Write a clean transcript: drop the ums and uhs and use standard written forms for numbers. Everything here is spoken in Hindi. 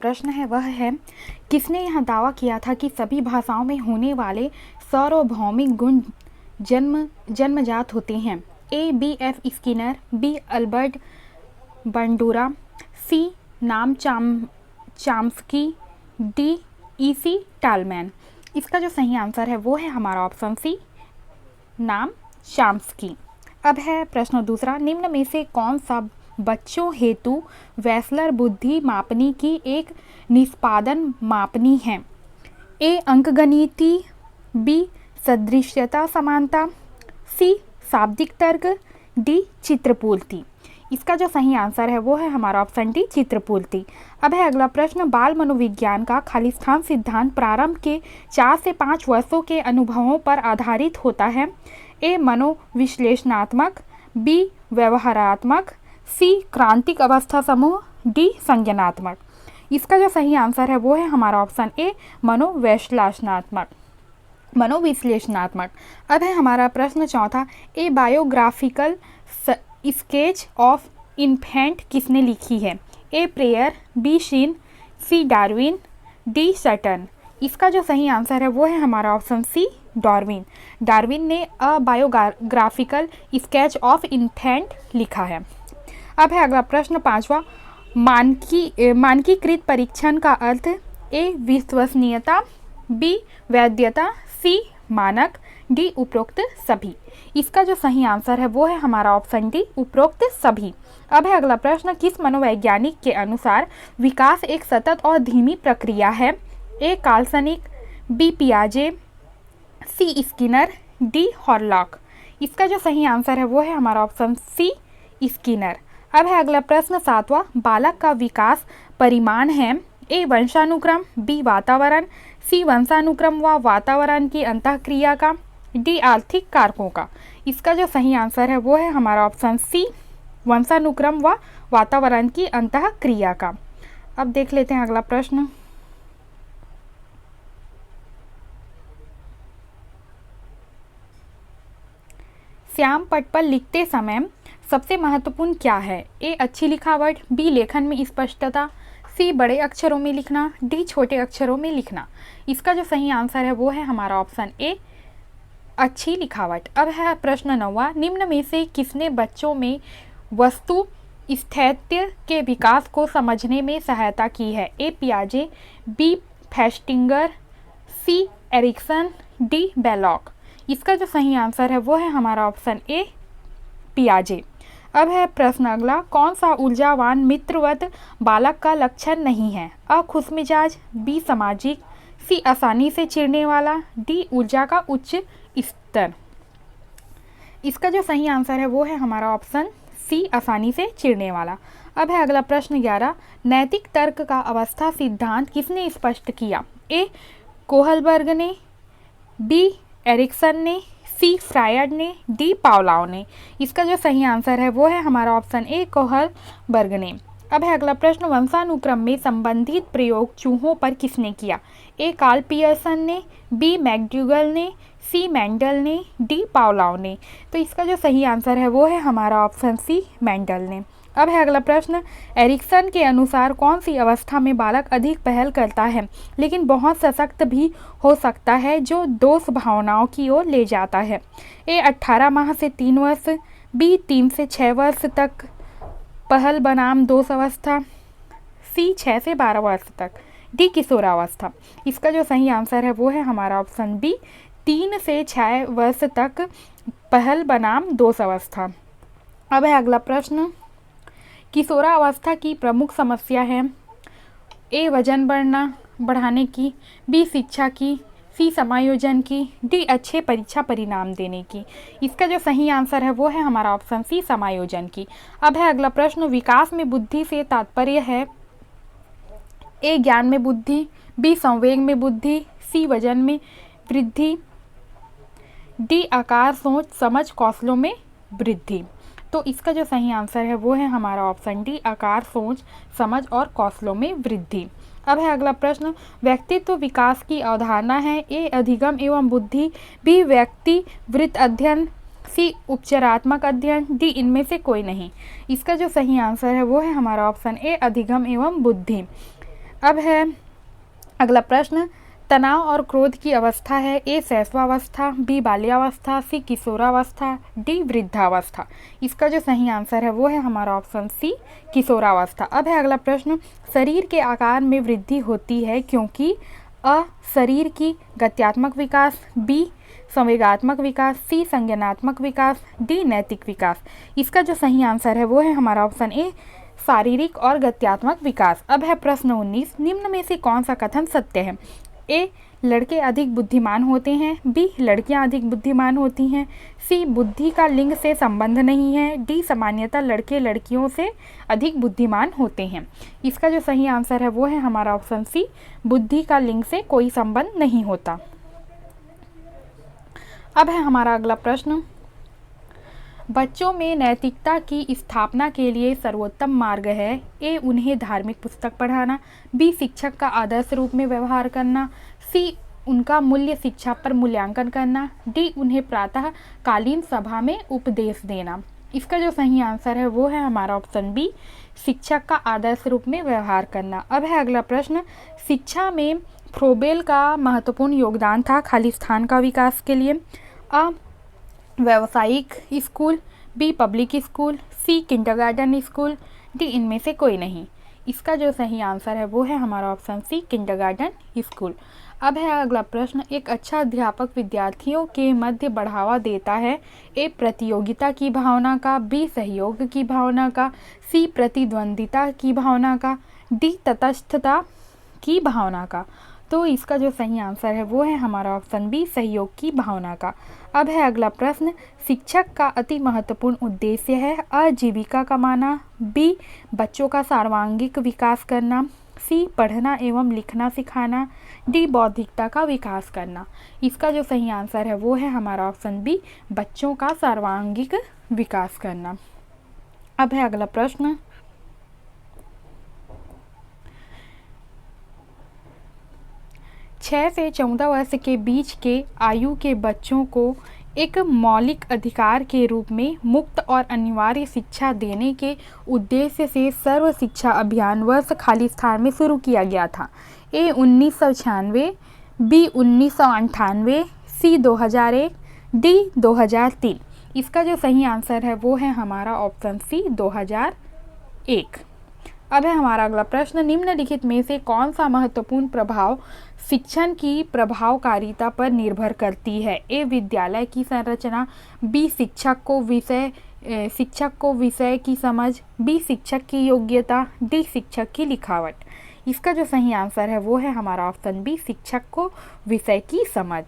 प्रश्न है वह है, किसने यह दावा किया था कि सभी भाषाओं में होने वाले सार्वभौमिक गुण जन्मजात होते हैं? A. B.F. Skinner, B. Albert Bandura, C. Noam Chomsky, D. E.C. टालमैन। इसका जो सही आंसर है वो है हमारा ऑप्शन सी, नाम चाम्स्की। अब है प्रश्न दूसरा, निम्न में से कौन सा बच्चों हेतु वेसलर बुद्धि मापनी की एक निष्पादन मापनी है? ए. अंकगणिती, बी. सदृश्यता समानता, सी. शाब्दिक तर्क, डी. चित्रपूर्ति। इसका जो सही आंसर है वो है हमारा ऑप्शन डी, चित्रपूर्ति। अब है अगला प्रश्न, बाल मनोविज्ञान का खालिस्तान सिद्धांत प्रारंभ के 4 से 5 वर्षों के अनुभवों पर आधारित होता है? ए. मनोविश्लेषणात्मक, बी. व्यवहारात्मक, सी. क्रांतिक अवस्था समूह, डी. संज्ञानात्मक। इसका जो सही आंसर है वो है हमारा ऑप्शन ए, मनोविश्लेषणात्मक। अब है हमारा प्रश्न चौथा, a biographical sketch of infant किसने लिखी है? A. Preyer, B. Shinn, C. Darwin, D. Sutton. इसका जो सही आंसर है वो है हमारा ऑप्शन सी, डार्विन। डार्विन ने अ बायोग्राफिकल स्केच ऑफ इन्फेंट लिखा है। अब है अगला प्रश्न पांचवा, मानकीकृत परीक्षण का अर्थ? ए. विश्वसनीयता, बी. वैधता, सी. मानक, डी. उपरोक्त सभी। इसका जो सही आंसर है वो है हमारा ऑप्शन डी, उपरोक्त सभी। अब है अगला प्रश्न, किस मनोवैज्ञानिक के अनुसार विकास एक सतत और धीमी प्रक्रिया है? ए. Kolesnik, B. पियाजे, सी. Skinner, D. हॉरलॉक। इसका जो सही आंसर है वो है हमारा ऑप्शन सी, स्किनर। अब है अगला प्रश्न सातवां, बालक का विकास परिमाण है? ए. वंशानुक्रम, बी. वातावरण, सी. वंशानुक्रम व वातावरण की अंतःक्रिया का, डी. आर्थिक कारकों का। इसका जो सही आंसर है वो है हमारा ऑप्शन सी, वंशानुक्रम व वातावरण की अंतःक्रिया का। अब देख लेते हैं अगला प्रश्न, श्याम पट पर लिखते समय सबसे महत्वपूर्ण क्या है? ए. अच्छी लिखावट, बी. लेखन में स्पष्टता, सी. बड़े अक्षरों में लिखना, डी. छोटे अक्षरों में लिखना। इसका जो सही आंसर है वो है हमारा ऑप्शन ए, अच्छी लिखावट। अब है प्रश्न नौवां, निम्न में से किसने बच्चों में वस्तु स्थैत्य के विकास को समझने में सहायता की है? ए. पियाजे, B. Festinger, C. Erikson, D. Bellack. इसका जो सही आंसर है वो है हमारा ऑप्शन ए, पियाजे। अब है प्रश्न अगला, कौन सा ऊर्जावान मित्रवत बालक का लक्षण नहीं है? अ. खुशमिजाज, बी. सामाजिक, सी. आसानी से चिढ़ने वाला, डी. ऊर्जा का उच्च स्तर। इसका जो सही आंसर है वो है हमारा ऑप्शन सी, आसानी से चिढ़ने वाला। अब है अगला प्रश्न 11, नैतिक तर्क का अवस्था सिद्धांत किसने स्पष्ट किया? ए. कोहलबर्ग ने, बी. एरिक्सन ने, सी. फ्रायड ने, डी. पावलोव ने। इसका जो सही आंसर है वो है हमारा ऑप्शन ए, कोहलबर्ग ने। अब है अगला प्रश्न, वंशानुक्रम में संबंधित प्रयोग चूहों पर किसने किया? ए. कार्ल पियर्सन ने, बी. मैकडूगल ने, सी. मेंडल ने, डी. पावलोव ने। तो इसका जो सही आंसर है वो है हमारा ऑप्शन सी, मेंडल ने। अब है अगला प्रश्न, एरिक्सन के अनुसार कौन सी अवस्था में बालक अधिक पहल करता है लेकिन बहुत सशक्त भी हो सकता है जो दोष भावनाओं की ओर ले जाता है? ए. 18 माह से 3 वर्ष, बी. 3 से 6 वर्ष तक पहल बनाम दोष अवस्था, सी. 6 से 12 वर्ष तक, डी. किशोरावस्था। इसका जो सही आंसर है वो है हमारा ऑप्शन बी, 3 से 6 वर्ष तक पहल बनाम दोष अवस्था। अब है अगला प्रश्न, किशोरावस्था की प्रमुख समस्या है? ए. वजन बढ़ाने की, बी. शिक्षा की, सी. समायोजन की, डी. अच्छे परीक्षा परिणाम देने की। इसका जो सही आंसर है वो है हमारा ऑप्शन सी, समायोजन की। अब है अगला प्रश्न, विकास में बुद्धि से तात्पर्य है? ए. ज्ञान में बुद्धि, बी. संवेग में बुद्धि, सी. वजन में वृद्धि, डी. आकार, सोच, समझ, कौशलों में वृद्धि। तो इसका जो सही आंसर है वो है हमारा ऑप्शन डी, आकार, सोच, समझ और कौशलों में वृद्धि। अब है अगला प्रश्न, व्यक्तित्व विकास की अवधारणा है? ए. अधिगम एवं बुद्धि, बी. व्यक्तिवृत्त अध्ययन, सी. उपचारात्मक अध्ययन, डी. इनमें से कोई नहीं। इसका जो सही आंसर है वो है हमारा ऑप्शन ए, अधिगम एवं बुद्धि। अब है अगला प्रश्न, तनाव और क्रोध की अवस्था है ए शैशवावस्था, बी बाल्यावस्था, सी किशोरावस्था, डी वृद्धावस्था। इसका जो सही आंसर है वो है हमारा ऑप्शन सी किशोरावस्था। अब है अगला प्रश्न, शरीर के आकार में वृद्धि होती है क्योंकि अ शरीर की गत्यात्मक विकास, बी संवेगात्मक विकास, सी संज्ञानात्मक विकास, डी नैतिक विकास। इसका जो सही आंसर है वो है हमारा ऑप्शन ए शारीरिक और गत्यात्मक विकास। अब है प्रश्न 19, निम्न में से कौन सा कथन सत्य है? ए लड़के अधिक बुद्धिमान होते हैं, बी लड़कियां अधिक बुद्धिमान होती हैं, सी बुद्धि का लिंग से संबंध नहीं है, डी सामान्यतः लड़के लड़कियों से अधिक बुद्धिमान होते हैं। इसका जो सही आंसर है वो है हमारा ऑप्शन सी बुद्धि का लिंग से कोई संबंध नहीं होता। अब है हमारा अगला प्रश्न, बच्चों में नैतिकता की स्थापना के लिए सर्वोत्तम मार्ग है ए उन्हें धार्मिक पुस्तक पढ़ाना, बी शिक्षक का आदर्श रूप में व्यवहार करना, सी उनका मूल्य शिक्षा पर मूल्यांकन करना, डी उन्हें प्रातः कालीन सभा में उपदेश देना। इसका जो सही आंसर है वो है हमारा ऑप्शन बी शिक्षक का आदर्श रूप में व्यवहार करना। अब है अगला प्रश्न, शिक्षा में फ्रोबेल का महत्वपूर्ण योगदान था खाली स्थान का विकास के लिए। अ व्यावसायिक स्कूल, बी पब्लिक स्कूल, सी किंडरगार्टन स्कूल, डी इनमें से कोई नहीं। इसका जो सही आंसर है वो है हमारा ऑप्शन सी किंडरगार्टन स्कूल। अब है अगला प्रश्न, एक अच्छा अध्यापक विद्यार्थियों के मध्य बढ़ावा देता है ए प्रतियोगिता की भावना का, बी सहयोग की भावना का, सी प्रतिद्वंदिता की भावना का, डी तटस्थता की भावना का। तो इसका जो सही आंसर है वो है हमारा ऑप्शन बी सहयोग की भावना का। अब है अगला प्रश्न, शिक्षक का अति महत्वपूर्ण उद्देश्य है आजीविका कमाना, बी बच्चों का सर्वांगीण विकास करना, सी पढ़ना एवं लिखना सिखाना, डी बौद्धिकता का विकास करना। इसका जो सही आंसर है वो है हमारा ऑप्शन बी बच्चों का सर्वांगीण विकास करना। अब है अगला प्रश्न, 6 से 14 वर्ष के बीच के आयु के बच्चों को एक मौलिक अधिकार के रूप में मुक्त और अनिवार्य शिक्षा देने के उद्देश्य से सर्व शिक्षा अभियान वर्ष खाली स्थान में शुरू किया गया था ए 1996, बी 1998, सी 2001, डी 2003। इसका जो सही आंसर है वो है हमारा ऑप्शन सी 2001। अब है हमारा अगला प्रश्न, निम्नलिखित में से कौन सा महत्वपूर्ण प्रभाव शिक्षण की प्रभावकारिता पर निर्भर करती है? ए विद्यालय की संरचना, बी शिक्षक को विषय की समझ, बी शिक्षक की योग्यता, डी शिक्षक की लिखावट। इसका जो सही आंसर है वो है हमारा ऑप्शन बी शिक्षक को विषय की समझ।